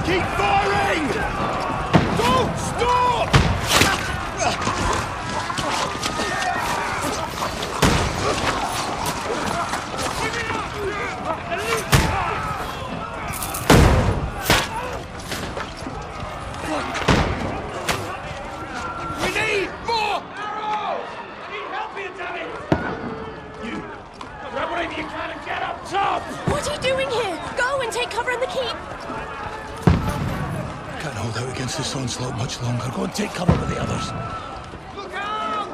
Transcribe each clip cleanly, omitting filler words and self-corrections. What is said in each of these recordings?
Keep firing! Don't stop! We need more arrows! I need help here, damn it! You grab whatever you can and get up top! What are you doing here? Go and take cover in the keep! Can't hold out against this onslaught much longer. Go and take cover with the others. Look out!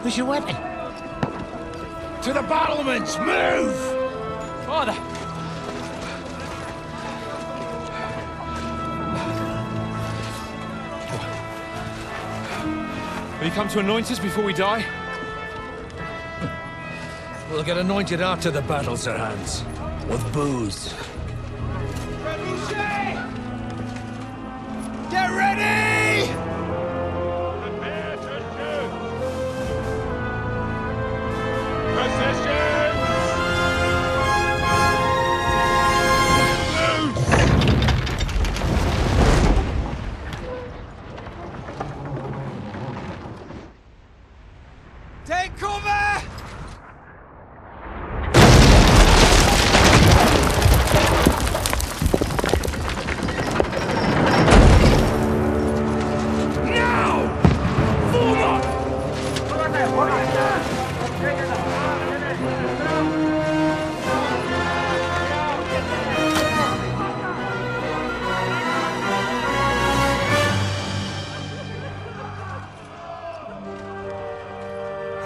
Where's your weapon? To the battlements! Move! Father! Will you come to anoint us before we die? We'll get anointed after the battles are hands. With booze. Get ready! Prepare to shoot! Positions! Take cover!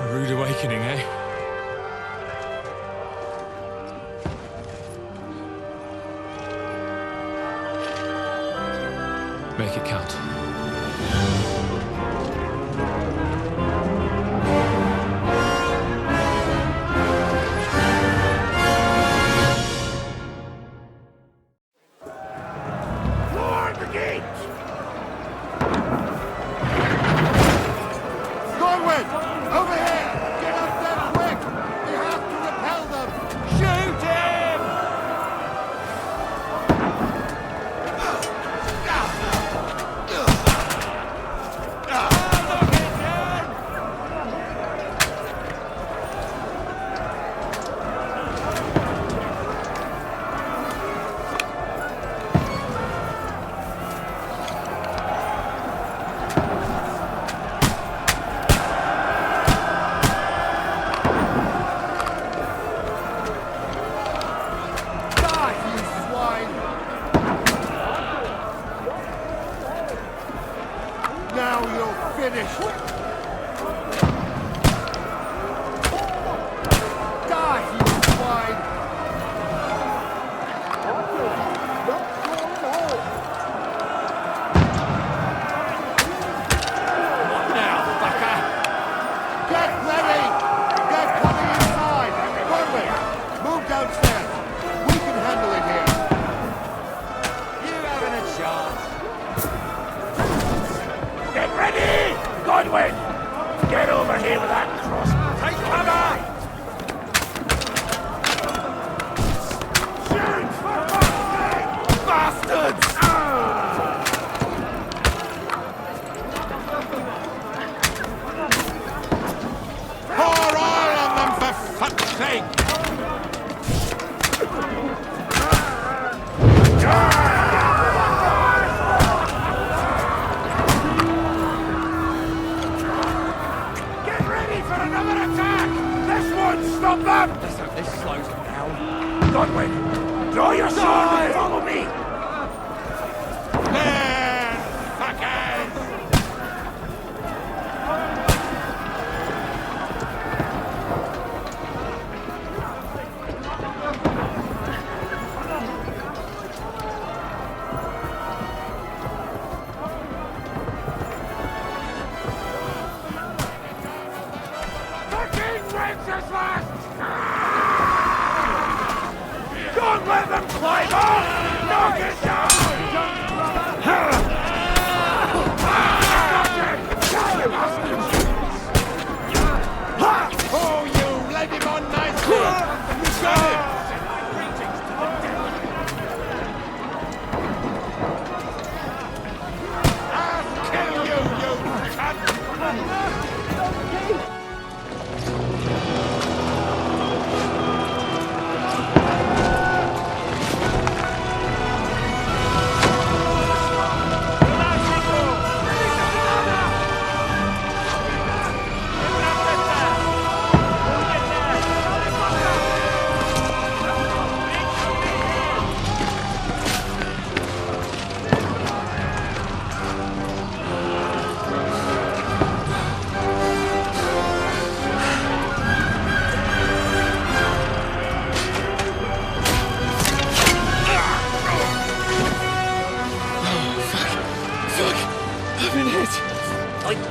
A rude awakening, eh? Make it count. Lord Brigade! Norwood! Over here! Get up there quick! We have to repel them! Shoot him! Now you're finished! Die, you swine! What now, fucker? Get ready! They're coming inside! Conway, move downstairs! We can handle it here! You haven't a chance! Get ready! Godwin! Get over here with that cross! Take cover! Shoot! For fuck's sake! Bastards! Pour oil on them, for fuck's sake! Get ready for another attack! This won't stop them! Let's hope this slows them down. Godwin, draw your sword and follow me! There, fuckers!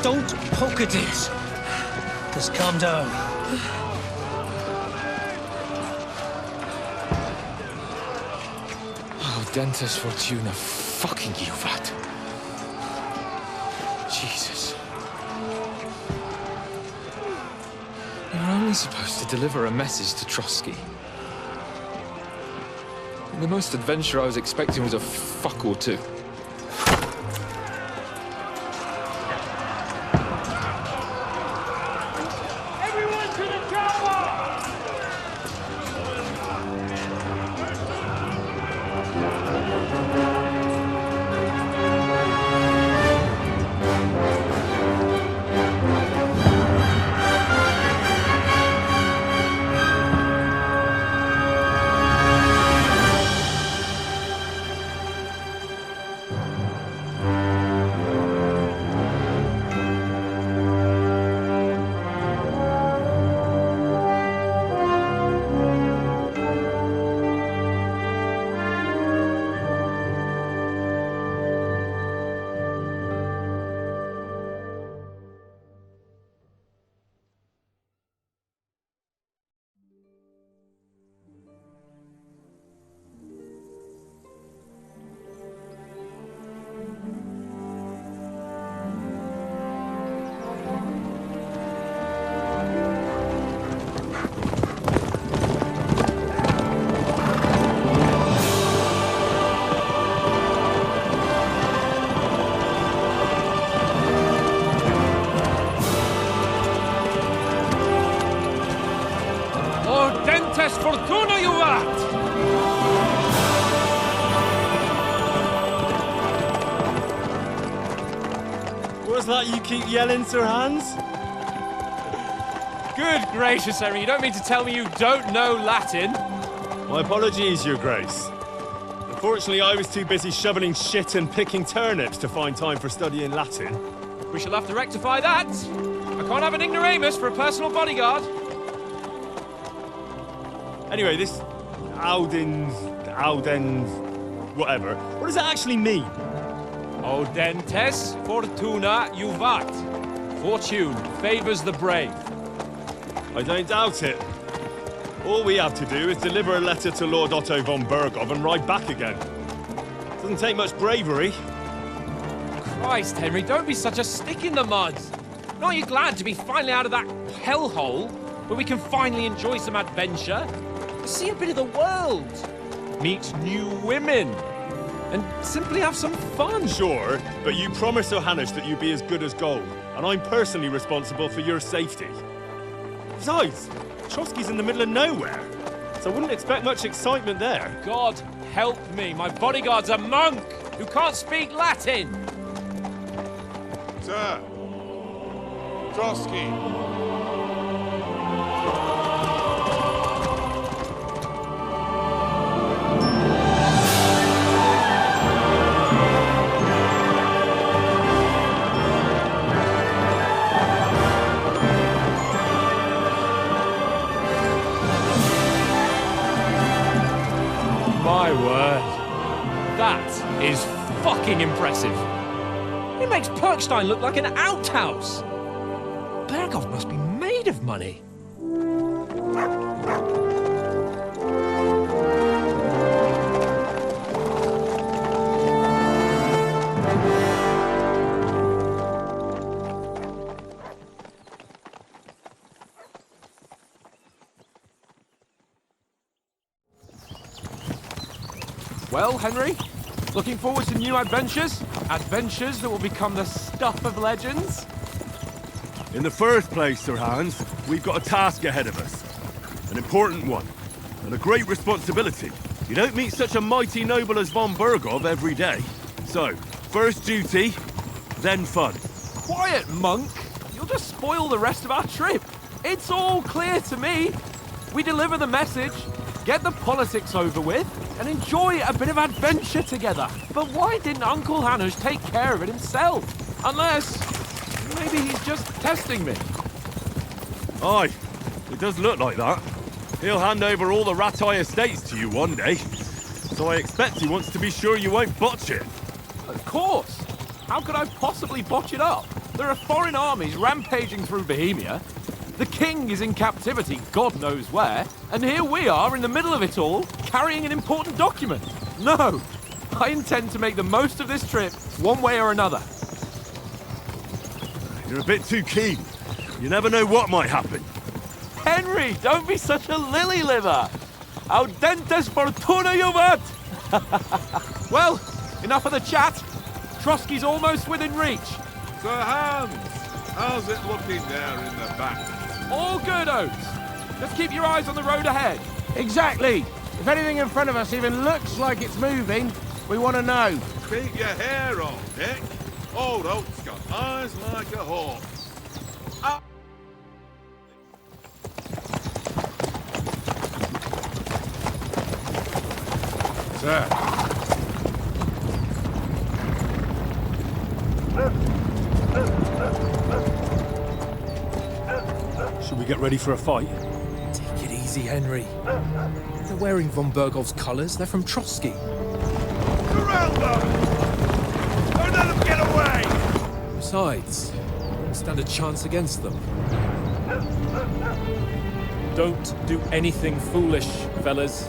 Don't poke at it. Just calm down. Oh, Dentes Fortuna, fucking Juvat. Jesus. You're only supposed to deliver a message to Trotsky. The most adventure I was expecting was a fuck or two. Everyone to the tower! Dentes Fortuna, Juvat! What's that you keep yelling, Sir Hans? Good gracious, Henry, you don't mean to tell me you don't know Latin? My apologies, Your Grace. Unfortunately, I was too busy shoveling shit and picking turnips to find time for studying Latin. We shall have to rectify that. I can't have an ignoramus for a personal bodyguard. Anyway, this Audens, whatever. What does that actually mean? Audentes Fortuna Juvat. Fortune favors the brave. I don't doubt it. All we have to do is deliver a letter to Lord Otto von Bergov and ride back again. Doesn't take much bravery. Christ, Henry, don't be such a stick in the mud. Aren't you glad to be finally out of that hellhole where we can finally enjoy some adventure? See a bit of the world, meet new women, and simply have some fun. Sure, but you promised Johannes that you'd be as good as gold, and I'm personally responsible for your safety. Besides, Trotsky's in the middle of nowhere, so I wouldn't expect much excitement there. God help me, my bodyguard's a monk who can't speak Latin. Sir! Trotsky! My word. That is fucking impressive. It makes Perkstein look like an outhouse. Bergov must be made of money. Well, Henry, looking forward to new adventures? Adventures that will become the stuff of legends? In the first place, Sir Hans, we've got a task ahead of us. An important one, and a great responsibility. You don't meet such a mighty noble as von Bergov every day. So, first duty, then fun. Quiet, monk! You'll just spoil the rest of our trip. It's all clear to me. We deliver the message, get the politics over with, and enjoy a bit of adventure together. But why didn't Uncle Hanush take care of it himself? Unless, maybe he's just testing me. Aye, it does look like that. He'll hand over all the Ratai estates to you one day. So I expect he wants to be sure you won't botch it. Of course. How could I possibly botch it up? There are foreign armies rampaging through Bohemia. The king is in captivity, God knows where, and here we are in the middle of it all, carrying an important document. No, I intend to make the most of this trip, one way or another. You're a bit too keen. You never know what might happen. Henry, don't be such a lily-liver! Audentes fortuna juvat! Well, enough of the chat. Trotsky's almost within reach. Sir Hans, how's it looking there in the back? All good, Oates. Just keep your eyes on the road ahead. Exactly. If anything in front of us even looks like it's moving, we want to know. Keep your hair on, Dick. Old Oak's got eyes like a hawk. Sir. Should we get ready for a fight? Take it easy, Henry. They're wearing von Bergov's colours. They're from Trotsky. Around them! Don't let them get away! Besides, we won't stand a chance against them. Don't do anything foolish, fellas.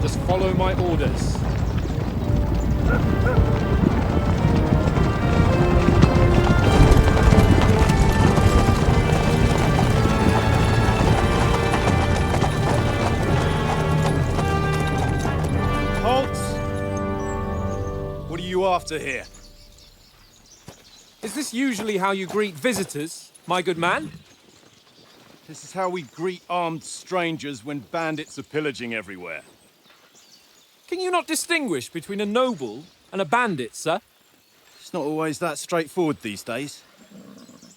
Just follow my orders. Halt! What are you after here? Is this usually how you greet visitors, my good man? This is how we greet armed strangers when bandits are pillaging everywhere. Can you not distinguish between a noble and a bandit, sir? It's not always that straightforward these days.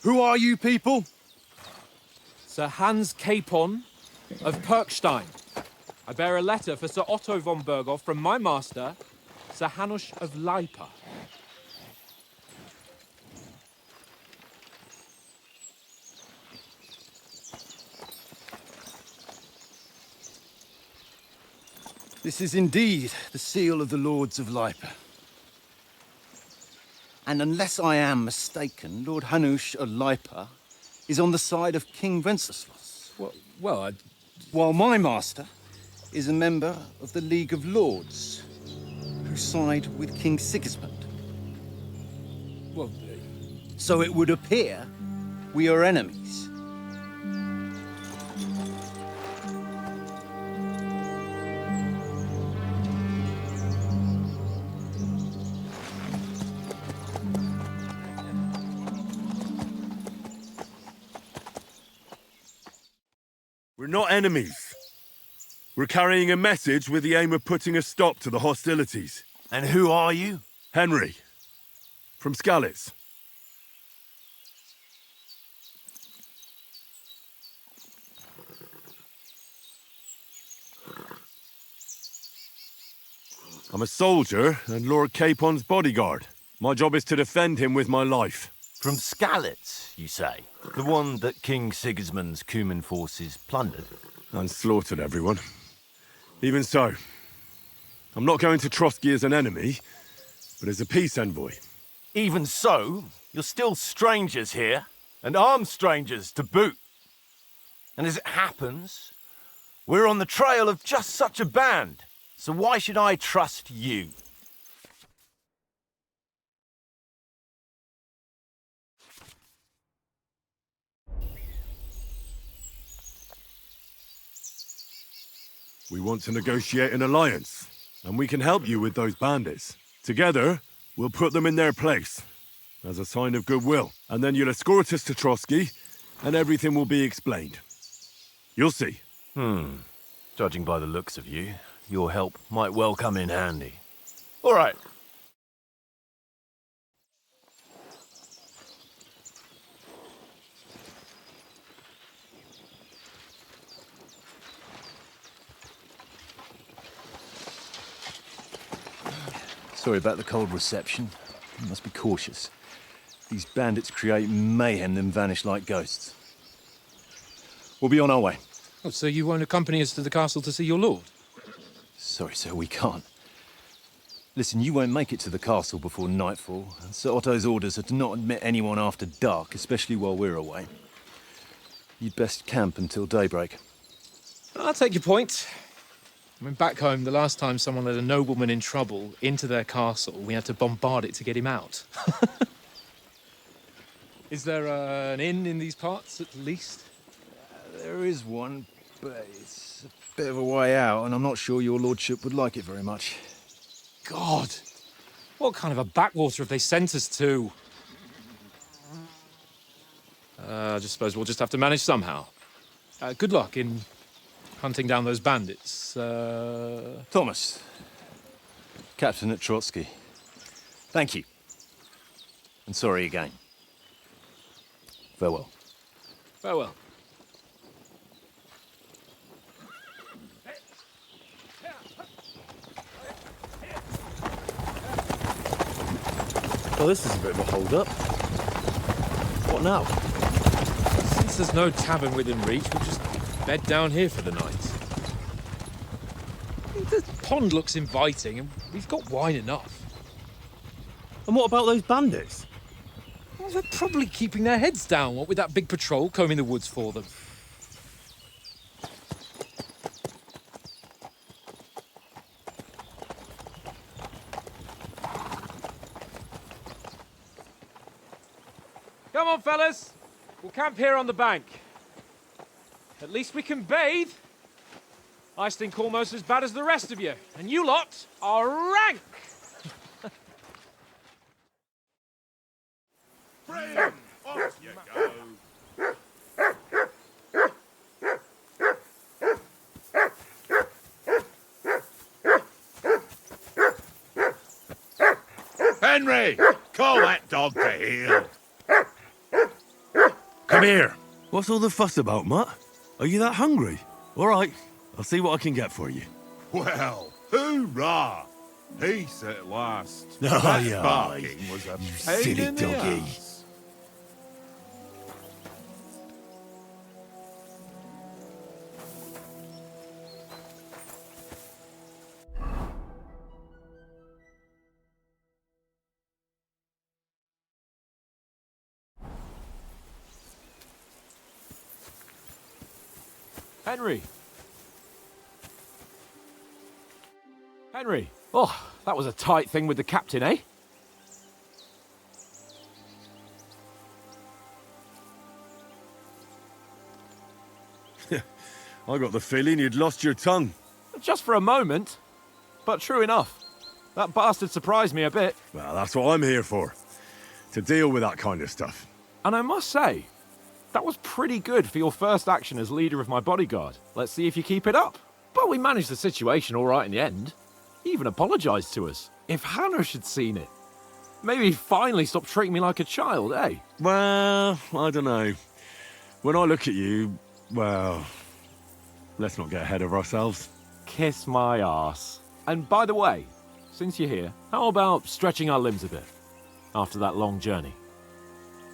Who are you people? Sir Hans Capon of Perkstein. I bear a letter for Sir Otto von Berghoff from my master, Sir Hanush of Leipa. This is indeed the seal of the Lords of Leipa. And unless I am mistaken, Lord Hanush of Leipa is on the side of King Wenceslas. While my master is a member of the League of Lords, who side with King Sigismund. So it would appear we are enemies. We're not enemies. We're carrying a message with the aim of putting a stop to the hostilities. And who are you? Henry, from Skalitz. I'm a soldier and Lord Capon's bodyguard. My job is to defend him with my life. From Skalitz, you say? The one that King Sigismund's Cuman forces plundered? And slaughtered everyone. Even so, I'm not going to Trotsky as an enemy, but as a peace envoy. Even so, you're still strangers here, and armed strangers to boot. And as it happens, we're on the trail of just such a band, so why should I trust you? We want to negotiate an alliance, and we can help you with those bandits. Together, we'll put them in their place, as a sign of goodwill. And then you'll escort us to Trotsky, and everything will be explained. You'll see. Judging by the looks of you, your help might well come in handy. All right. Sorry about the cold reception. You must be cautious. These bandits create mayhem, then vanish like ghosts. We'll be on our way. Oh, so you won't accompany us to the castle to see your lord? Sorry, sir, we can't. Listen, you won't make it to the castle before nightfall. And Sir Otto's orders are to not admit anyone after dark, especially while we're away. You'd best camp until daybreak. I'll take your point. I mean, back home, the last time someone led a nobleman in trouble into their castle, we had to bombard it to get him out. Is there an inn in these parts, at least? There is one, but it's a bit of a way out, and I'm not sure your lordship would like it very much. God! What kind of a backwater have they sent us to? I just suppose we'll just have to manage somehow. Good luck in hunting down those bandits. Thomas, captain at Trotsky. Thank you. And sorry again. Farewell. Farewell. Well, this is a bit of a hold-up. What now? Since there's no tavern within reach, we'll just bed down here for the night. The pond looks inviting, and we've got wine enough. And what about those bandits? Well, they're probably keeping their heads down, what with that big patrol combing the woods for them. Come on, fellas. We'll camp here on the bank. At least we can bathe. I stink almost as bad as the rest of you, and you lot are rank! Brim! Off you go! Henry! Call that dog to heel! Come here. What's all the fuss about, Mutt? Are you that hungry? All right, I'll see what I can get for you. Well, hoorah! Peace at last. Oh, That yeah. barking was a pain silly in the doggy. ass. Henry. Henry. Oh, that was a tight thing with the captain, eh? I got the feeling you'd lost your tongue. Just for a moment. But true enough. That bastard surprised me a bit. Well, that's what I'm here for. To deal with that kind of stuff. And I must say, that was pretty good for your first action as leader of my bodyguard. Let's see if you keep it up. But we managed the situation all right in the end. He even apologised to us. If Hanush had seen it, maybe he'd finally stop treating me like a child, eh? Well, I don't know. When I look at you, well, let's not get ahead of ourselves. Kiss my arse. And by the way, since you're here, how about stretching our limbs a bit after that long journey?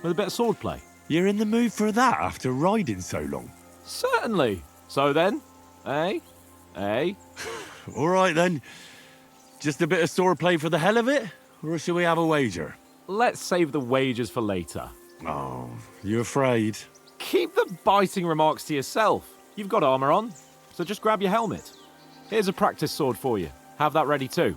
With a bit of swordplay. You're in the mood for that after riding so long? Certainly. So then, eh? Eh? All right then. Just a bit of swordplay for the hell of it? Or shall we have a wager? Let's save the wagers for later. Oh, you afraid? Keep the biting remarks to yourself. You've got armour on, so just grab your helmet. Here's a practice sword for you. Have that ready too.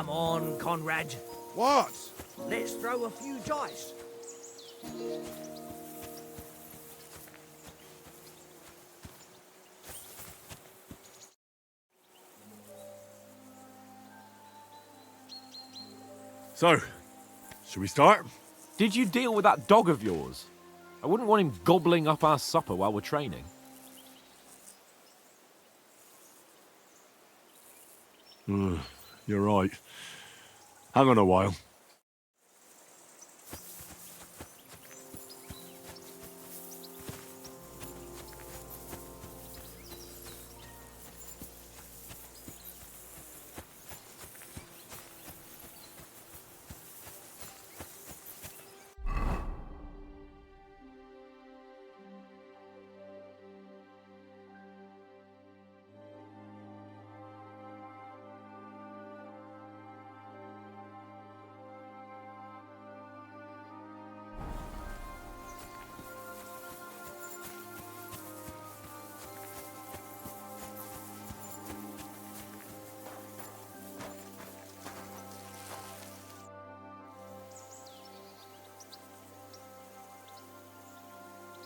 Come on, Conrad. What? Let's throw a few dice. So, should we start? Did you deal with that dog of yours? I wouldn't want him gobbling up our supper while we're training. You're right. Hang on a while.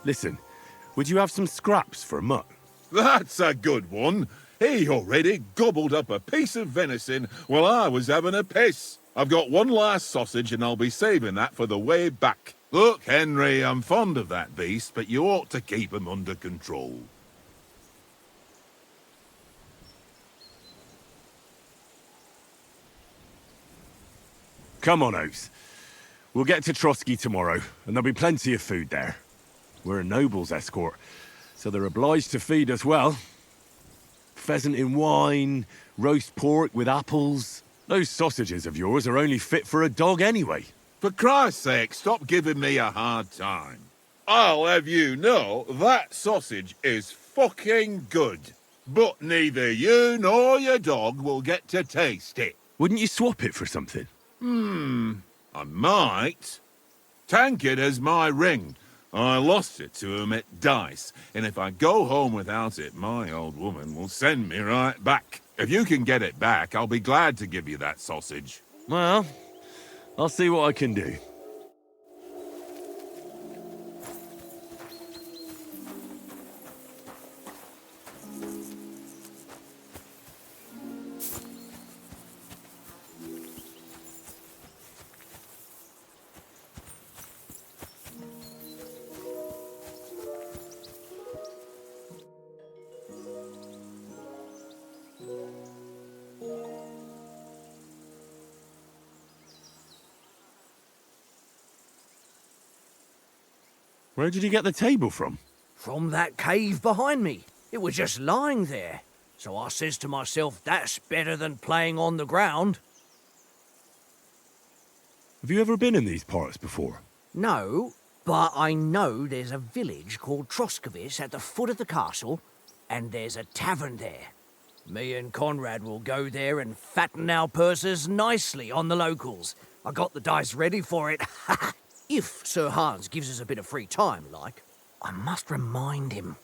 Listen, would you have some scraps for Mutt? That's a good one. He already gobbled up a piece of venison while I was having a piss. I've got one last sausage and I'll be saving that for the way back. Look, Henry, I'm fond of that beast, but you ought to keep him under control. Come on, Oates. We'll get to Trotsky tomorrow, and there'll be plenty of food there. We're a noble's escort, so they're obliged to feed us well. Pheasant in wine, roast pork with apples. Those sausages of yours are only fit for a dog anyway. For Christ's sake, stop giving me a hard time. I'll have you know that sausage is fucking good. But neither you nor your dog will get to taste it. Wouldn't you swap it for something? I might. Tankard has my ring. I lost it to him at dice, and if I go home without it, my old woman will send me right back. If you can get it back, I'll be glad to give you that sausage. Well, I'll see what I can do. Where did you get the table from? From that cave behind me. It was just lying there. So I says to myself, that's better than playing on the ground. Have you ever been in these parts before? No, but I know there's a village called Troskovic at the foot of the castle, and there's a tavern there. Me and Conrad will go there and fatten our purses nicely on the locals. I got the dice ready for it. If Sir Hans gives us a bit of free time, like. I must remind him.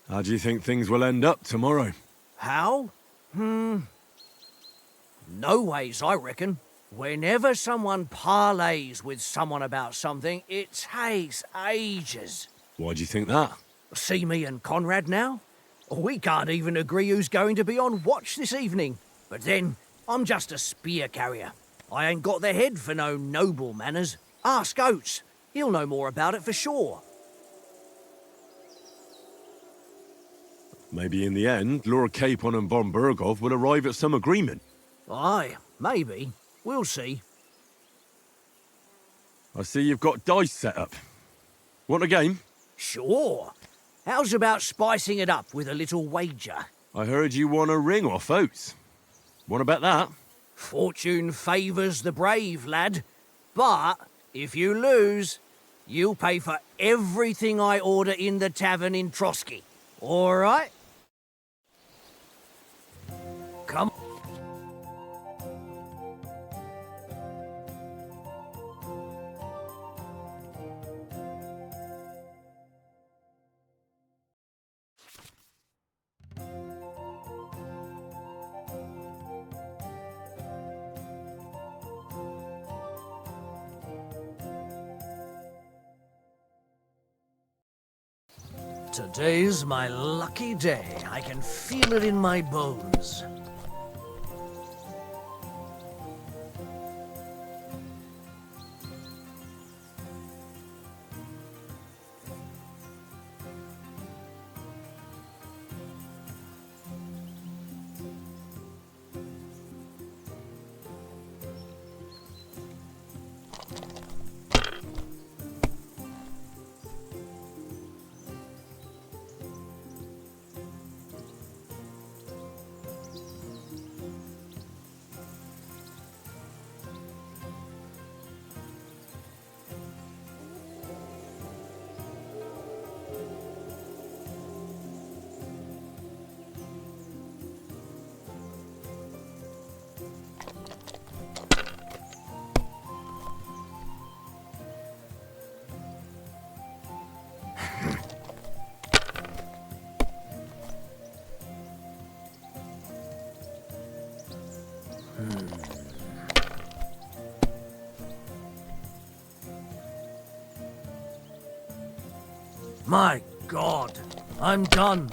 How do you think things will end up tomorrow? How? No ways, I reckon. Whenever someone parleys with someone about something, it takes ages. Why do you think that? See me and Conrad now? We can't even agree who's going to be on watch this evening. But then, I'm just a spear carrier. I ain't got the head for no noble manners. Ask Oates. He'll know more about it for sure. Maybe in the end, Lord Capon and von Bergov will arrive at some agreement. Aye, maybe. We'll see. I see you've got dice set up. Want a game? Sure. How's about spicing it up with a little wager? I heard you won a ring off Oates. Want to bet that? Fortune favours the brave, lad. But if you lose, you'll pay for everything I order in the tavern in Trotsky. All right? Come. Today's my lucky day. I can feel it in my bones. My God, I'm done.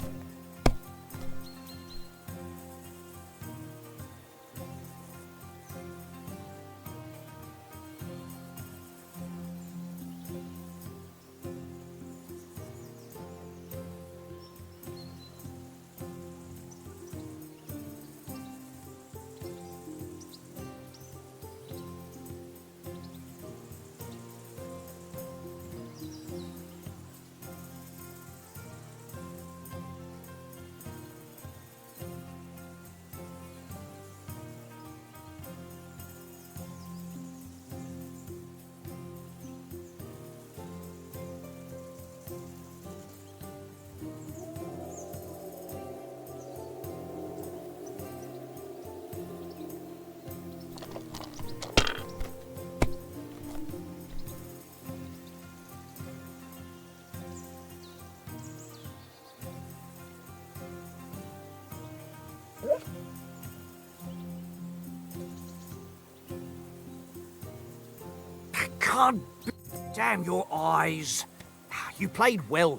Can't damn your eyes. You played well.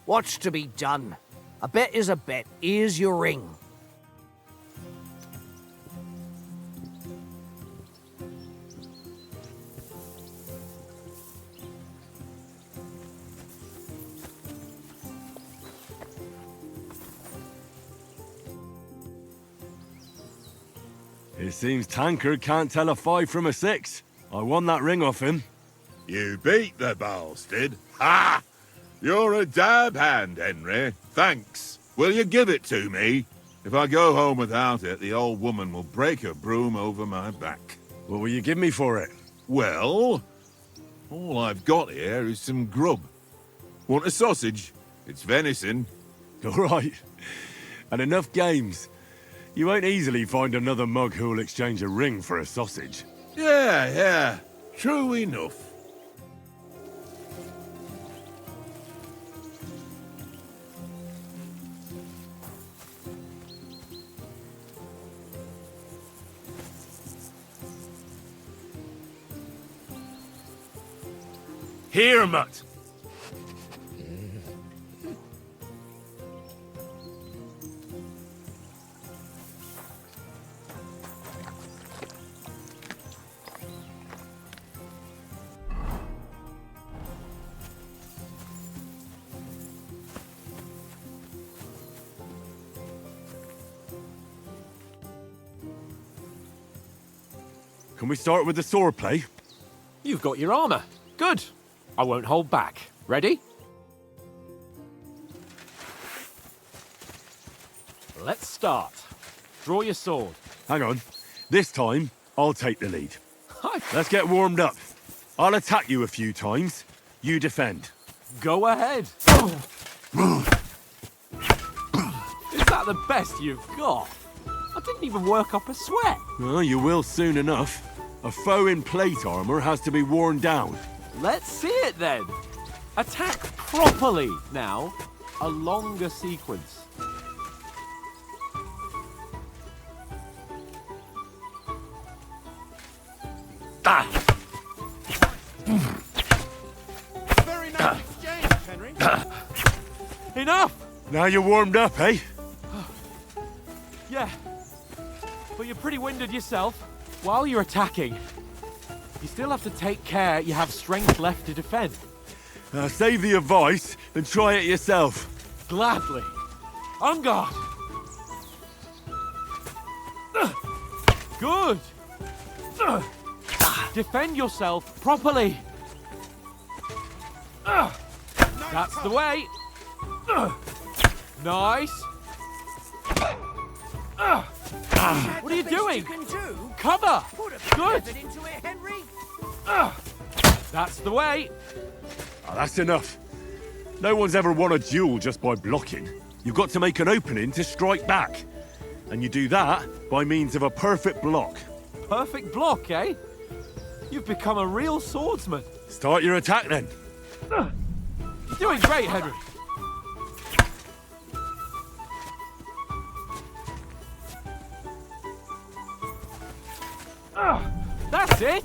What's to be done? A bet is a bet. Here's your ring. It seems Tankard can't tell a 5 from a 6. I won that ring off him. You beat the bastard. Ha! You're a dab hand, Henry. Thanks. Will you give it to me? If I go home without it, the old woman will break her broom over my back. What will you give me for it? Well, all I've got here is some grub. Want a sausage? It's venison. All right. And enough games. You won't easily find another mug who'll exchange a ring for a sausage. Yeah. True enough. Here, mutt. Can we start with the sword play? You've got your armor. Good. I won't hold back. Ready? Let's start. Draw your sword. Hang on. This time, I'll take the lead. Let's get warmed up. I'll attack you a few times. You defend. Go ahead. Is that the best you've got? I didn't even work up a sweat. Well, you will soon enough. A foe in plate armor has to be worn down. Let's see it then. Attack properly now. A longer sequence. Very nice exchange, Henry. Enough! Now you're warmed up, eh? Yeah. But you're pretty winded yourself. While you're attacking, you still have to take care you have strength left to defend. Save the advice and try it yourself. Gladly. On guard. Good. Defend yourself properly. That's the way. Nice. What are you doing? You can do. Cover. Put a bit of Good. effort into it, Henry. That's the way. That's enough. No one's ever won a duel just by blocking. You've got to make an opening to strike back. And you do that by means of a perfect block. Perfect block, eh? You've become a real swordsman. Start your attack then. You're doing great, Henry. That's it.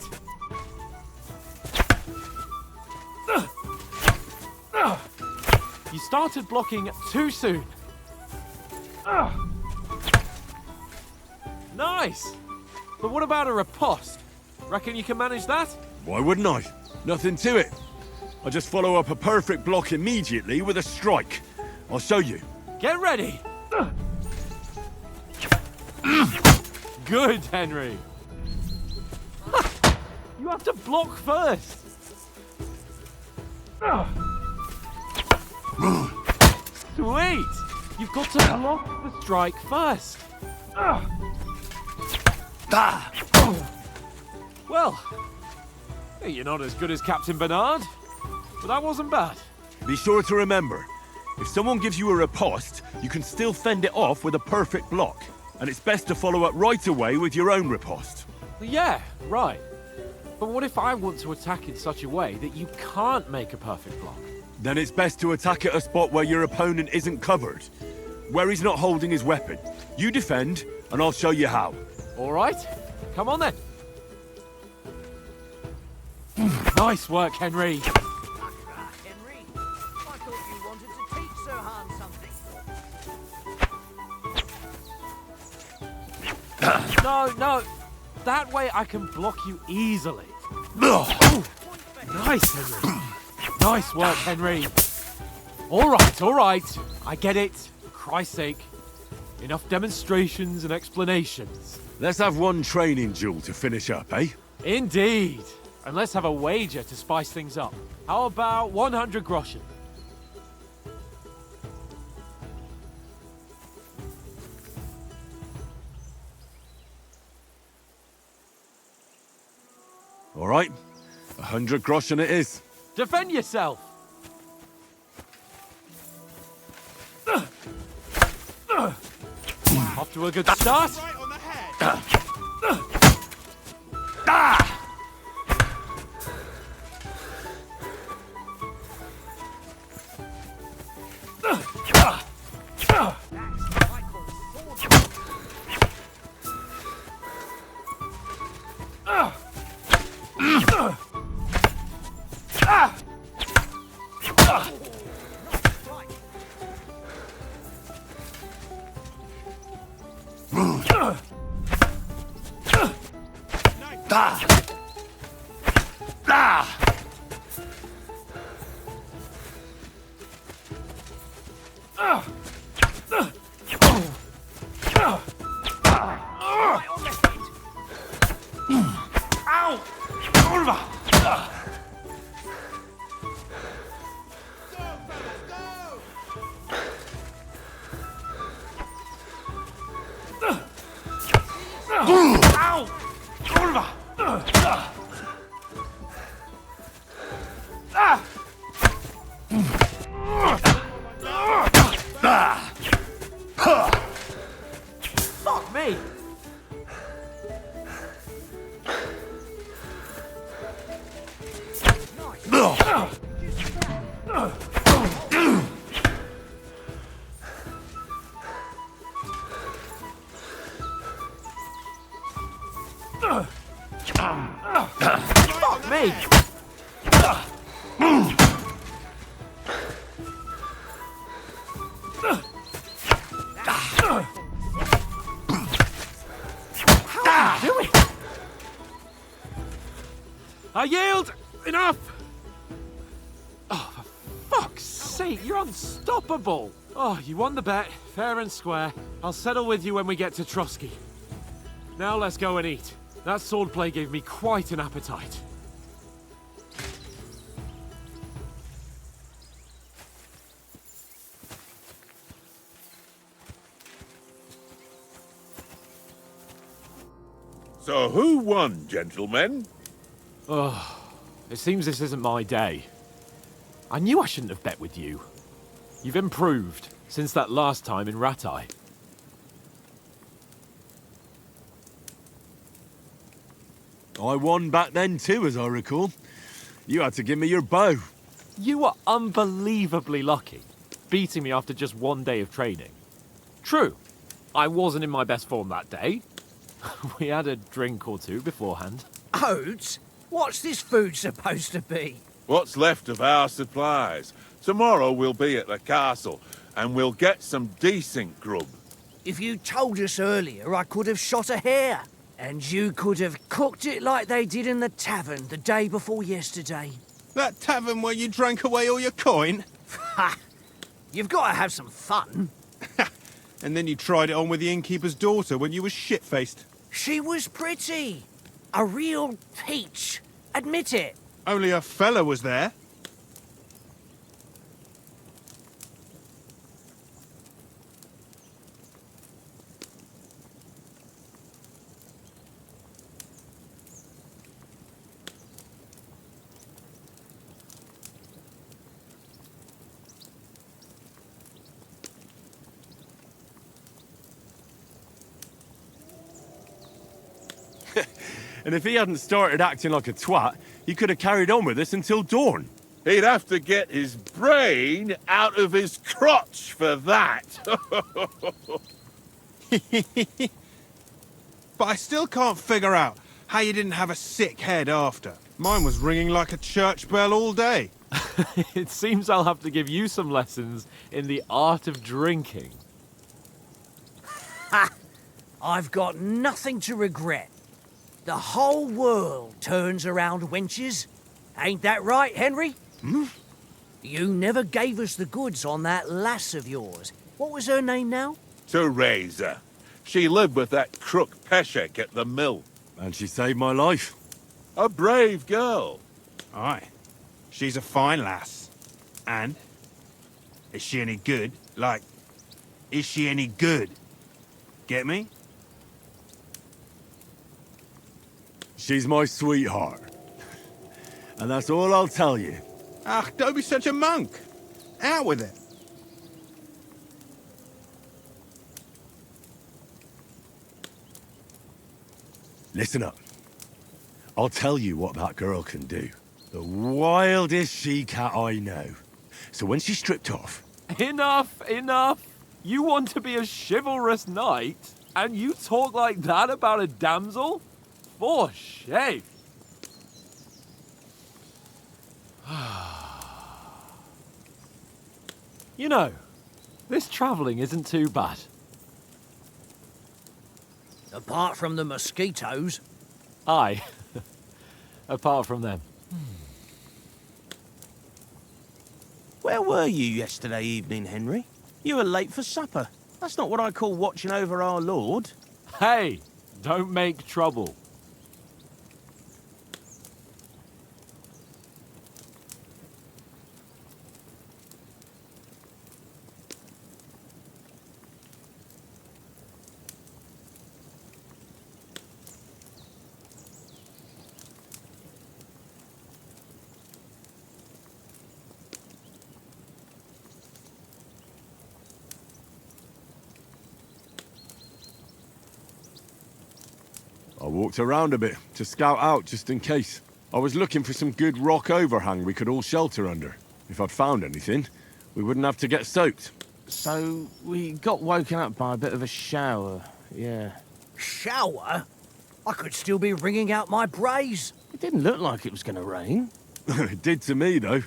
You started blocking too soon. Nice. But what about a riposte? Reckon you can manage that? Why wouldn't I? Nothing to it. I just follow up a perfect block immediately with a strike. I'll show you. Get ready. Good, Henry. You have to block first. Sweet. You've got to block the strike first. Well, you're not as good as Captain Bernard, but that wasn't bad. Be sure to remember, if someone gives you a riposte, you can still fend it off with a perfect block. And it's best to follow up right away with your own riposte. Yeah, right. But what if I want to attack in such a way that you can't make a perfect block? Then it's best to attack at a spot where your opponent isn't covered. Where he's not holding his weapon. You defend, and I'll show you how. All right. Come on then. Nice work, Henry. Henry, I thought you wanted to teach Sir Han something. No. That way I can block you easily. Ooh, nice, Henry. Nice work, Henry. All right. I get it. For Christ's sake. Enough demonstrations and explanations. Let's have one training duel to finish up, eh? Indeed. And let's have a wager to spice things up. How about 100 groschen? All right. 100 groschen it is. Defend yourself! Off to a good start. Fuck me! Fuck me! Child! Enough! Oh, for fuck's sake, you're unstoppable! Oh, you won the bet, fair and square. I'll settle with you when we get to Trotsky. Now let's go and eat. That swordplay gave me quite an appetite. So who won, gentlemen? Oh, it seems this isn't my day. I knew I shouldn't have bet with you. You've improved since that last time in Ratai. I won back then too, as I recall. You had to give me your bow. You were unbelievably lucky, beating me after just one day of training. True, I wasn't in my best form that day. We had a drink or two beforehand. Oates? What's this food supposed to be? What's left of our supplies. Tomorrow we'll be at the castle, and we'll get some decent grub. If you told us earlier, I could have shot a hare. And you could have cooked it like they did in the tavern the day before yesterday. That tavern where you drank away all your coin? Ha! You've got to have some fun. And then you tried it on with the innkeeper's daughter when you were shit-faced. She was pretty. A real peach. Admit it. Only a fella was there. And if he hadn't started acting like a twat, he could have carried on with us until dawn. He'd have to get his brain out of his crotch for that. But I still can't figure out how you didn't have a sick head after. Mine was ringing like a church bell all day. It seems I'll have to give you some lessons in the art of drinking. Ha! I've got nothing to regret. The whole world turns around wenches. Ain't that right, Henry? You never gave us the goods on that lass of yours. What was her name now? Teresa. She lived with that crook Peshek at the mill. And she saved my life. A brave girl. Aye. She's a fine lass. And? Is she any good? Like, is she any good? Get me? She's my sweetheart. And that's all I'll tell you. Ah, don't be such a monk. Out with it. Listen up. I'll tell you what that girl can do. The wildest she-cat I know. So when she's stripped off... Enough, enough! You want to be a chivalrous knight, and you talk like that about a damsel? For shame! You know, this travelling isn't too bad. Apart from the mosquitoes. Aye. Apart from them. Where were you yesterday evening, Henry? You were late for supper. That's not what I call watching over our Lord. Hey, don't make trouble. I walked around a bit to scout out just in case. I was looking for some good rock overhang we could all shelter under. If I'd found anything, we wouldn't have to get soaked. So, we got woken up by a bit of a shower, yeah. Shower? I could still be wringing out my brace. It didn't look like it was going to rain. It did to me, though.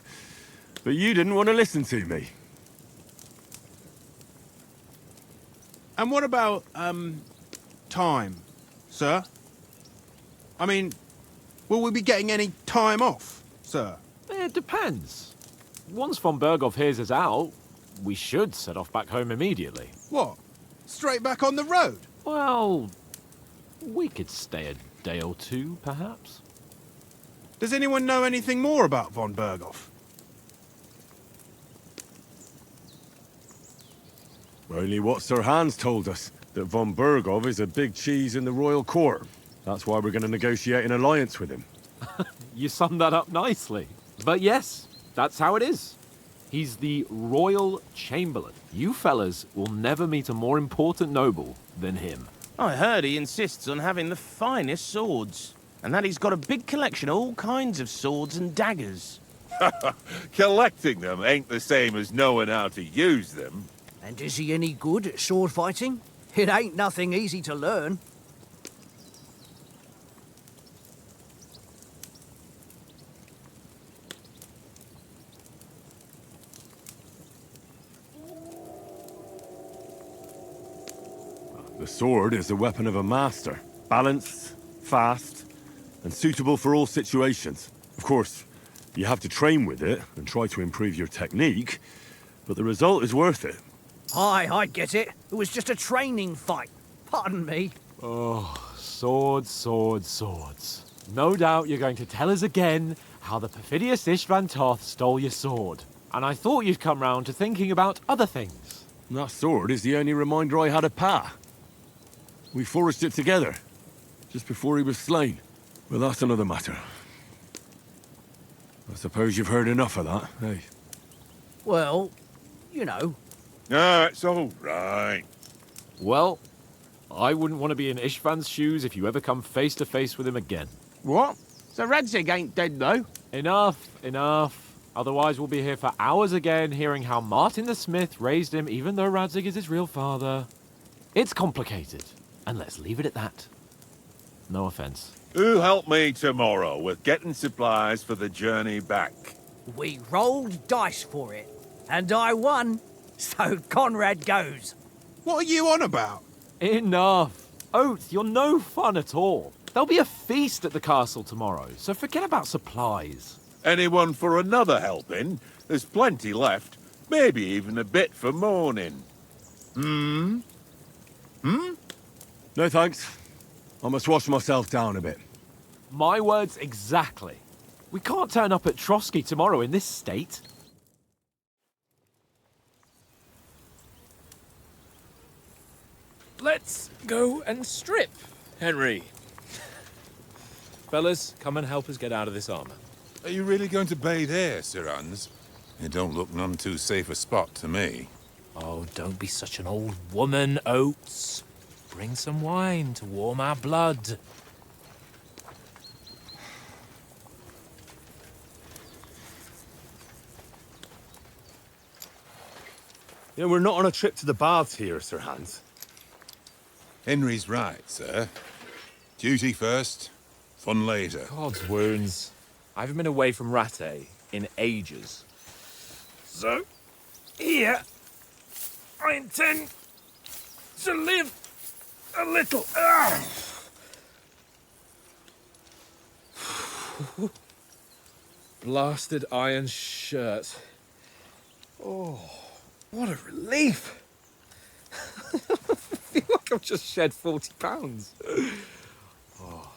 But you didn't want to listen to me. And what about, time, sir? I mean, Will we be getting any time off, sir? It depends. Once von Berghoff hears us out, we should set off back home immediately. What? Straight back on the road? Well, we could stay a day or two, perhaps. Does anyone know anything more about von Berghoff? Only what Sir Hans told us, that von Berghoff is a big cheese in the royal court. That's why we're going to negotiate an alliance with him. You summed that up nicely. But yes, that's how it is. He's the Royal Chamberlain. You fellas will never meet a more important noble than him. I heard he insists on having the finest swords, and that he's got a big collection of all kinds of swords and daggers. Collecting them ain't the same as knowing how to use them. And is he any good at sword fighting? It ain't nothing easy to learn. The sword is the weapon of a master. Balanced, fast, and suitable for all situations. Of course, you have to train with it and try to improve your technique, but the result is worth it. Aye, I get it. It was just a training fight. Pardon me. Oh, swords, swords, swords. No doubt you're going to tell us again how the perfidious Istvan Toth stole your sword. And I thought you'd come round to thinking about other things. That sword is the only reminder I had of Pa. We forged it together, just before he was slain. But that's another matter. I suppose you've heard enough of that, eh? Well, you know. No, it's all right. Well, I wouldn't want to be in Istvan's shoes if you ever come face to face with him again. What? So Radzig ain't dead, though? Enough, enough. Otherwise we'll be here for hours again hearing how Martin the Smith raised him even though Radzig is his real father. It's complicated, and let's leave it at that. No offense. Who help me tomorrow with getting supplies for the journey back? We rolled dice for it, and I won. So Conrad goes. What are you on about? Enough. Oath, you're no fun at all. There'll be a feast at the castle tomorrow, so forget about supplies. Anyone for another helping? There's plenty left. Maybe even a bit for morning. Hmm? No thanks. I must wash myself down a bit. My words exactly. We can't turn up at Trotsky tomorrow in this state. Let's go and strip, Henry. Fellas, come and help us get out of this armor. Are you really going to bathe here, Sir Hans? It don't look none too safe a spot to me. Oh, don't be such an old woman, Oates. Bring some wine to warm our blood. You know, we're not on a trip to the baths here, Sir Hans. Henry's right, sir. Duty first, fun later. God's wounds. I haven't been away from Rattay in ages. So, here, I intend to live a little. Blasted iron shirt. Oh, what a relief. I feel like I've just shed 40 pounds. Oh.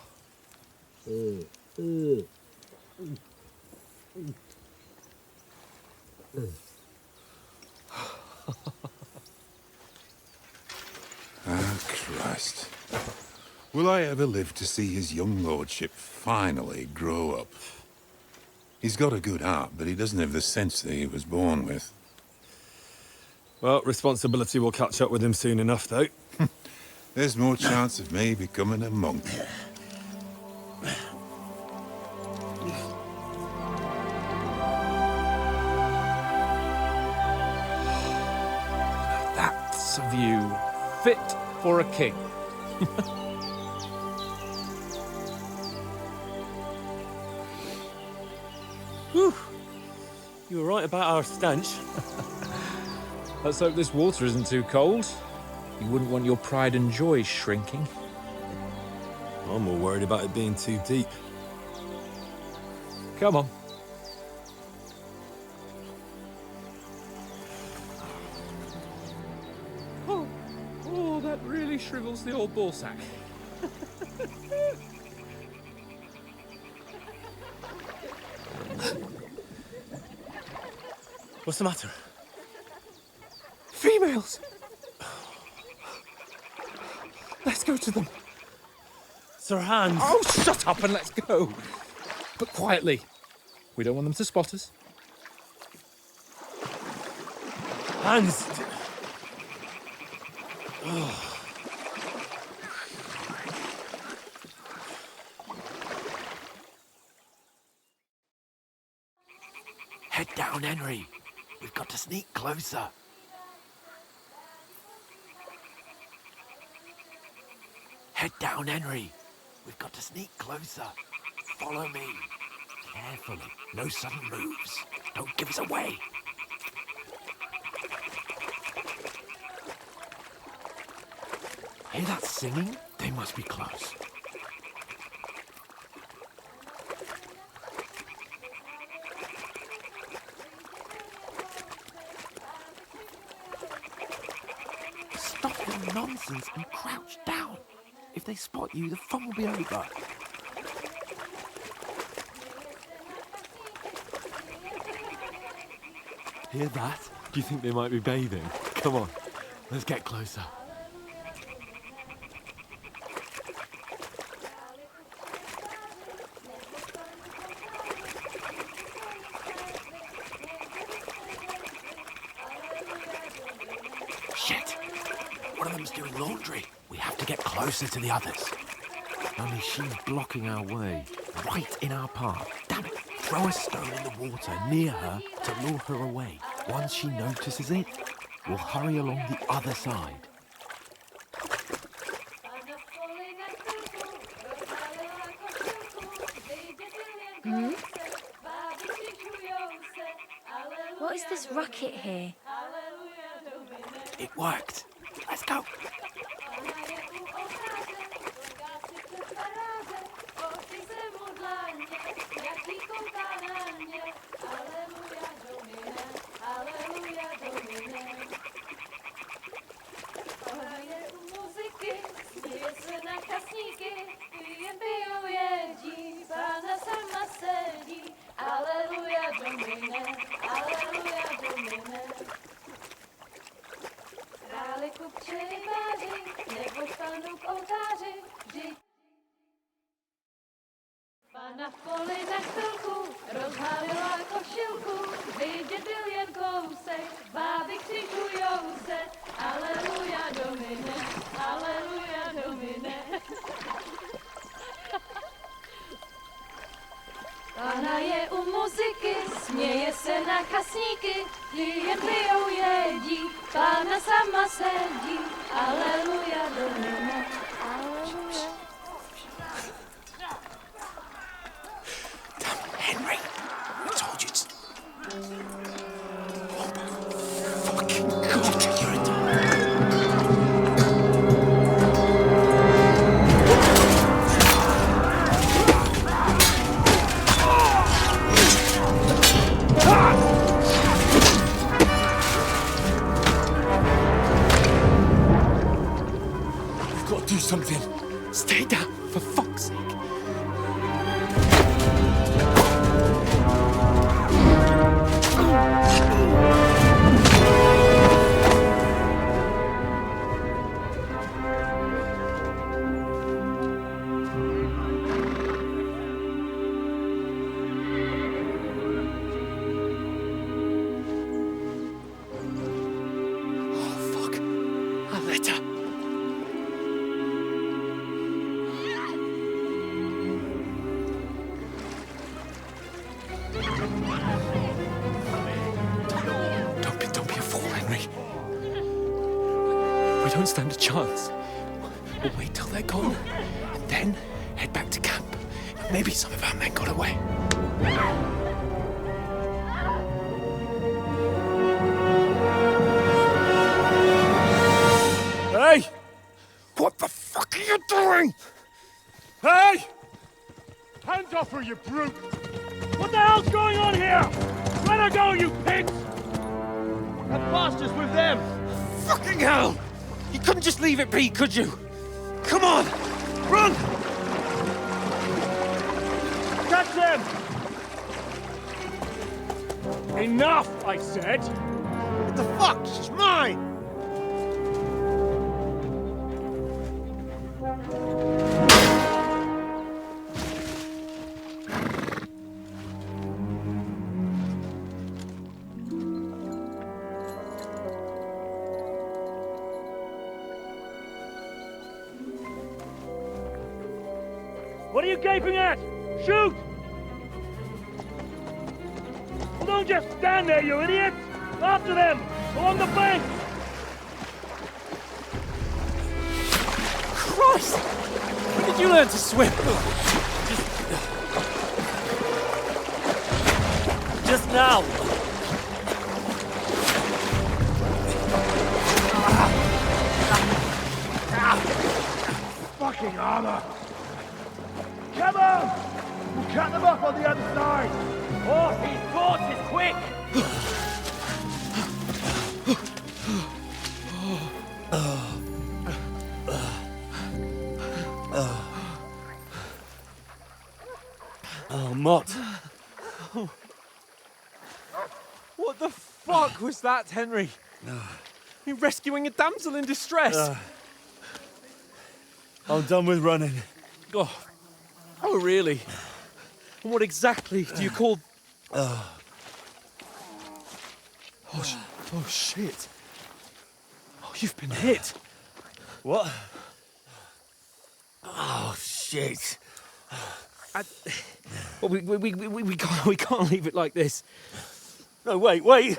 Ah, Christ. Will I ever live to see his young lordship finally grow up? He's got a good heart, but he doesn't have the sense that he was born with. Well, responsibility will catch up with him soon enough, though. There's more chance of me becoming a monk. That's a view fit for a king. Whew. You were right about our stench. Let's hope this water isn't too cold. You wouldn't want your pride and joy shrinking. I'm more worried about it being too deep. Come on. Oh, that really shrivels the old ball sack. What's the matter? Females! Let's go to them. Sir Hans. Oh, shut up and let's go. But quietly. We don't want them to spot us. Hans. Head down, Henry. We've got to sneak closer. Head down, Henry. We've got to sneak closer. Follow me. Carefully. No sudden moves. Don't give us away. Hear that singing? They must be close. Stop your nonsense and crouch down. If they spot you, the fun will be over. Hear that? Do you think they might be bathing? Come on, let's get closer. Shit! One of them's doing laundry. We have to get closer to the others. Only she's blocking our way, right in our path. Damn it! Throw a stone in the water near her to lure her away. Once she notices it, we'll hurry along the other side. Hmm? What is this racket here? It worked. Let's go. Pana v poli na chvilku rozhálila košilku, vidět byl jen kousek, báby křičujou se, aleluja Domine, aleluja Domine. Pana je u muziky, směje se na kasníky, jen pijou jedí, Pána sama sedí, aleluja Domine, aleluja. Henry, I told you to... Oh, fucking God, you're a dog. We've got to do something. Stay down, for fuck's sake. Don't stand a chance. We'll wait till they're gone, and then head back to camp. Maybe some of our men got away. Hey! What the fuck are you doing? Hey! Hands off her, you brute! What the hell's going on here? Let her go, you pigs! That bastard's with them! Fucking hell! You couldn't just leave it be, could you? Come on! Run! Catch them! Enough, I said! What the fuck? She's mine! What are you gaping at? Shoot! Well, don't just stand there, you idiots! After them! Along the bank! Christ! When did you learn to swim? Just now! Fucking armor! Come on! We'll cut them off on the other side! Oh, these horses, quick! Oh, Mott. What the fuck was that, Henry? You rescuing a damsel in distress? I'm done with running. Oh, really? And what exactly do you call... Oh, shit. Oh, you've been hit. What? Oh, shit. Well, we can't leave it like this. No, wait!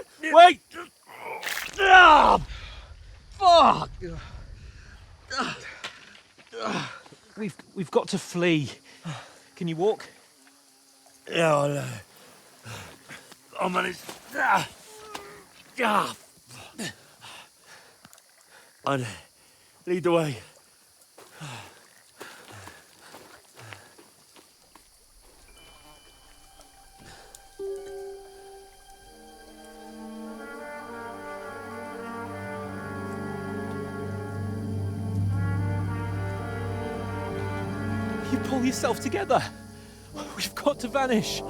Ah! Fuck! We've got to flee. Can you walk? Yeah, I know. I'll manage. I'd lead the way. You pull yourself together. We've got to vanish.